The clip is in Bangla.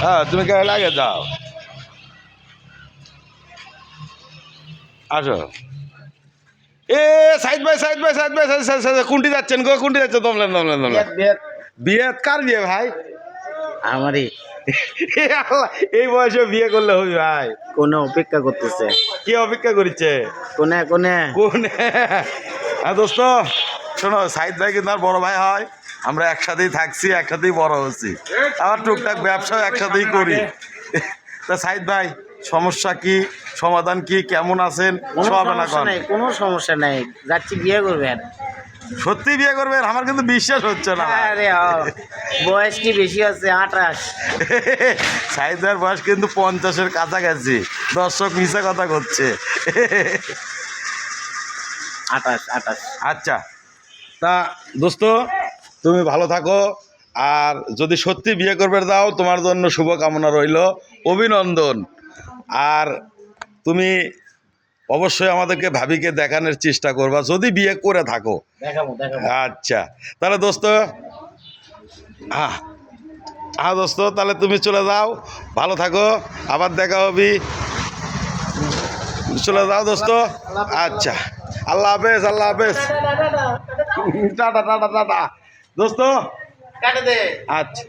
হ্যাঁ তুমি কে লাগে যাও আসো এ সাইদ ভাই সাইদ ভাই সাইদ ভাই কোনটি যাচ্ছেন গো কোনটি যাচ্ছে দমলেন দমলেন দমলেন বিয়ে কার বিয়ে ভাই আমারই এই বয়সে বিয়ে করলে হবি ভাই কোনে অপেক্ষা করতেছে কি অপেক্ষা করিচ্ছে কোনে কোনে কোন হ্যাঁ দোস্ত শোনো সাইদ ভাই কিন্তু আর বড় ভাই হয় আমরা একসাথেই থাকছি একসাথেই বড় হচ্ছি আবার টুকটাক ব্যবসাও একসাথেই করি তা সাইদ ভাই সমস্যা কি সমাধান কি কেমন আছেন সব না কোনো সমস্যা নাই যাচ্ছি বিয়ে করবেন সত্যি বিয়ে করবেন আমার কিন্তু বিশ্বাস হচ্ছে না আরে বয়স কি বেশি আছে 28 সাইদ ভাইয়ের বয়স কিন্তু 50-এর কাছাকাছি দর্শক মিশা কথা করছে 28 আচ্ছা তা দোস্ত তুমি ভালো থাকো আর যদি সত্যি বিয়ে করবে দাও তোমার জন্য শুভকামনা রইল অভিনন্দন আর তুমি অবশ্যই আমাদেরকে ভাবিকে দেখানোর চেষ্টা করবা যদি বিয়ে করে থাকো দেখাবো আচ্ছা তাহলে দোস্ত হ্যাঁ দোস্ত তাহলে তুমি চলে যাও ভালো থাকো আবার দেখা হবি চলে যাও দোস্ত আচ্ছা আল্লাহ হাফেজ আল্লাহ হাফেজ টাটা টাটা টাটা দোস্ত কাটে দে আচ্ছা